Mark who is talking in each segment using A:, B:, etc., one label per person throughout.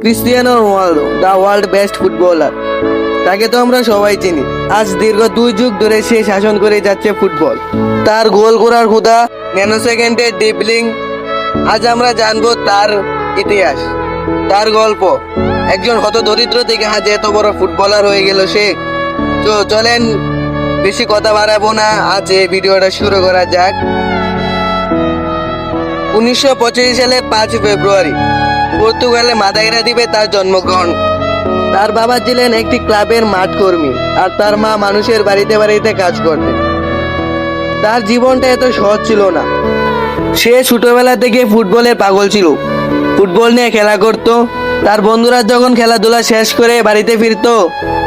A: Cristiano Ronaldo, the world best footballer. তাকে তো আমরা সবাই চিনি। আজ দীর্ঘ 2 যুগ ধরে সে শাসন করে যাচ্ছে ফুটবল। তার গোল করার ক্ষুধা, ন্যানো সেকেন্ডের ড্রিবলিং। আজ আমরা জানবো তার ইতিহাস, তার গল্প। একজন হতদরিদ্র থেকে আজ এত বড় ফুটবলার হয়ে গেল সে। তো চলেন বেশি কথা বাড়াবো না, আজ এই ভিডিওটা শুরু করা যাক। 1925 সালের 5 ফেব্রুয়ারি পর্তুগালে মাদাইরা দ্বীপে তার জন্মগ্রহণ। তার বাবা ছিলেন একটি ক্লাবের মাঠ কর্মী আর তার মা মানুষের বাড়িতে বাড়িতে কাজ করতেন। তার জীবনটা এত সহজ ছিল না। সে ছোটবেলা থেকে ফুটবলের পাগল ছিল, ফুটবল নিয়ে খেলা করত। তার বন্ধুরা যখন খেলাধুলা শেষ করে বাড়িতে ফিরতো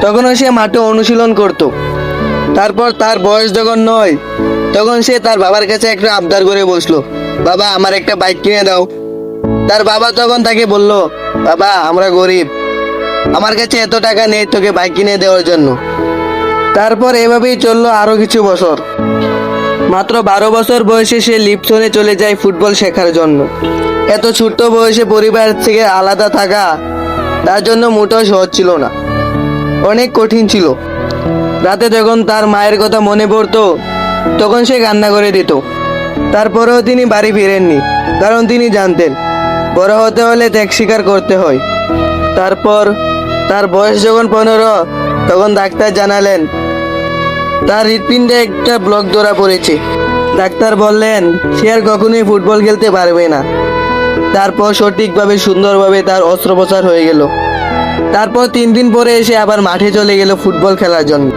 A: তখনও সে মাঠে অনুশীলন করত। তারপর তার বয়স যখন 9 তখন সে তার বাবার কাছে একটা আবদার করে বসলো, বাবা আমার একটা বাইক কিনে দাও। তার বাবা তখন তাকে বলল, বাবা আমরা গরিব, আমার কাছে এত টাকা নেই তোকে বাইক কিনে দেওয়ার জন্য। তারপর এভাবেই চললো আরো কিছু বছর। মাত্র 12 বছর বয়সে সে লিপসনে চলে যায় ফুটবল শেখার জন্য। এত ছোট্ট বয়সে পরিবার থেকে আলাদা থাকা তার জন্য মোটেও সহজ ছিল না, অনেক কঠিন ছিল। রাতে যখন তার মায়ের কথা মনে পড়তো তখন সে কান্না করে দিত। তারপরেও তিনি বাড়ি ফিরেননি, কারণ তিনি জানতেন বড় হতে হলে ত্যাগ স্বীকার করতে হয়। তারপর তার বয়স যখন 15 তখন ডাক্তার জানালেন তার হৃৎপিণ্ডে একটা ব্লক ধরা পড়েছে। ডাক্তার বললেন সে আর কখনোই ফুটবল খেলতে পারবে না। তারপর সঠিকভাবে সুন্দরভাবে তার অস্ত্রোপচার হয়ে গেল। তারপর 3 দিন পরে এসে আবার মাঠে চলে গেল ফুটবল খেলার জন্য।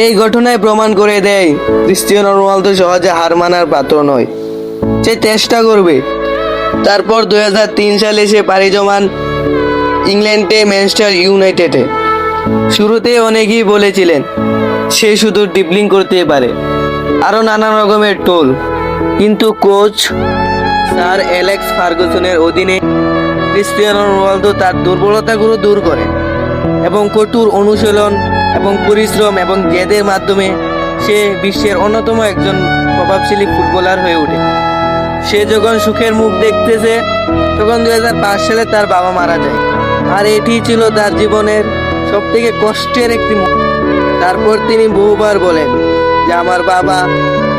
A: এই ঘটনায় প্রমাণ করে দেয় ক্রিস্টিয়ানো রোনালদো সহজে হার মানার পাত্র নয়, সে চেষ্টা করবে। তারপর 2003 সালে সে পাড়ি জমান ইংল্যান্ডে ম্যানচেস্টার ইউনাইটেডে। শুরুতে অনেকেই বলেছিলেন সে শুধু ড্রিবলিং করতে পারে, আরো নানা রকমের টোল। কিন্তু কোচ স্যার অ্যালেক্স ফার্গুসনের অধীনে ক্রিস্টিয়ানো রোনালদো তার দুর্বলতাগুলো দূর করেন এবং কঠোর অনুশীলন এবং পরিশ্রম এবং জেদের মাধ্যমে সে বিশ্বের অন্যতম একজন প্রভাবশালী ফুটবলার হয়ে ওঠে। সে যখন সুখের মুখ দেখতেছে তখন 2005 সালে তার বাবা মারা যায়, আর এটি ছিল তার জীবনের সবথেকে কষ্টের একটি মুহূর্ত। তারপর তিনি বহুবার বলেন যে আমার বাবা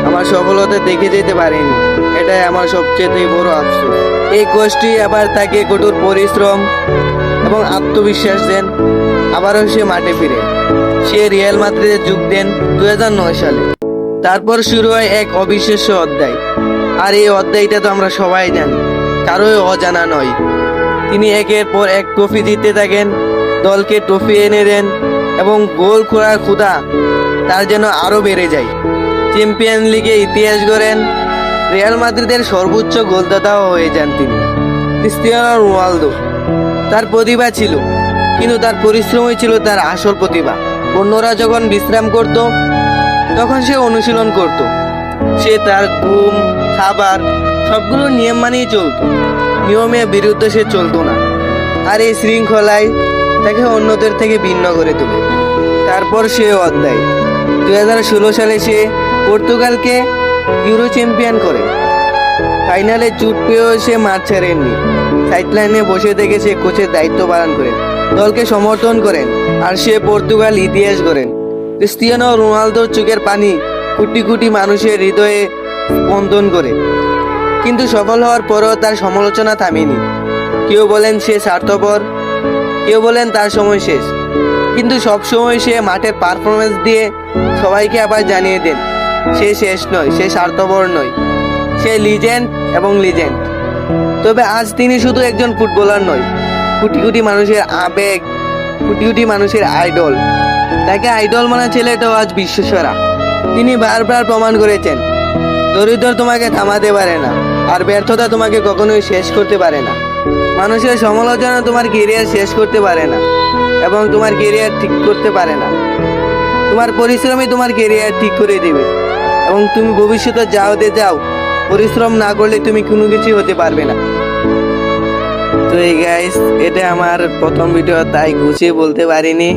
A: আমার সফলতা দেখে যেতে পারেনি, এটাই আমার সবচেয়ে বড় আফসোস। এই কষ্টই আবার তাকে কঠোর পরিশ্রম এবং আত্মবিশ্বাস দেন। আবারও সে মাঠে ফিরে সে রিয়াল মাদ্রিদে যোগ দেন 2009 সালে। তারপর শুরু হয় এক অবিশ্বাস্য অধ্যায়, আর এই অধ্যায়টা তো আমরা সবাই জানি, কারোই অজানা নয়। তিনি একের পর এক ট্রফি জিততে থাকেন, দলকে ট্রফি এনে দেন এবং গোল করার ক্ষুধা তার যেন আরো বেড়ে যায়। চ্যাম্পিয়ন লিগে ইতিহাস গড়েন, রিয়াল মাদ্রিদের সর্বোচ্চ গোলদাতাও হয়ে যান তিনি। ক্রিস্টিয়ানো রোনালদো তার প্রতিভা ছিল, কিন্তু তার পরিশ্রমই ছিল তার আসল প্রতিভা। অন্যরা যখন বিশ্রাম করত তখন সে অনুশীলন করত। সে তার ঘুম, খাবার সবগুলো নিয়ম মানেই চলত, নিয়মের বিরুদ্ধে সে চলতো না। আর এই শৃঙ্খলায় তাকে অন্যদের থেকে ভিন্ন করে তোলে। তারপর সে অধ্যায় 2016 সালে সে পর্তুগালকে ইউরো চ্যাম্পিয়ন করে। ফাইনালে চুট পেয়েও সে মাঠ ছাড়েননি, সাইডলাইনে বসে থেকে সে কোচের দায়িত্ব পালন করেন, দলকে সমর্থন করেন, আর সে পর্তুগাল ইতিহাস গড়েন। ক্রিস্টিয়ানো রোনালদোর চোখের পানি কোটি কোটি মানুষের হৃদয়ে স্পন্দন করে। কিন্তু সফল হওয়ার পরও তার সমালোচনা থামেনি। কেউ বলেন সে স্বার্থপর, কেউ বলেন তার সময় শেষ, কিন্তু সবসময় সে মাঠের পারফরমেন্স দিয়ে সবাইকে আবার জানিয়ে দেন সে শেষ নয়, সে স্বার্থপর নয়, সে লিজেন্ড এবং লিজেন্ড। তবে আজ তিনি শুধু একজন ফুটবলার নয়, কোটি কোটি মানুষের আবেগ, কোটি কোটি মানুষের আইডল। তাকে আইডল মানা ছেলেটাও আজ বিশ্বসেরা। তিনি বারবার প্রমাণ করেছেন দরিদ্র তোমাকে থামাতে পারে না, আর ব্যর্থতা তোমাকে কখনোই শেষ করতে পারে না। মানুষের সমালোচনা তোমার কেরিয়ার শেষ করতে পারে না এবং তোমার কেরিয়ার ঠিক করতে পারে না। তোমার পরিশ্রমই তোমার কেরিয়ার ঠিক করে দেবে, এবং তুমি ভবিষ্যতে যা হতে চাও পরিশ্রম না করলে তুমি কোনো কিছুই হতে পারবে না। তো এই গাইস, এটা আমার প্রথম ভিডিও, তাই গুছিয়ে বলতে পারিনি।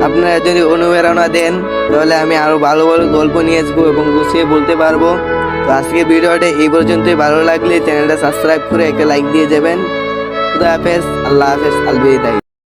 A: আপনারা যদি অনুপ্রেরণা দেন তাহলে আমি আরো ভালো ভালো গল্প নিয়ে আসবো এবং গুছিয়ে বলতে পারবো। তো আজকে ভিডিওটা এই পর্যন্তই। ভালো লাগলে চ্যানেলটা সাবস্ক্রাইব করে একটা লাইক দিয়ে যাবেন। খুদা হাফেজ, আল্লাহ হাফেজ, আলবিদায়।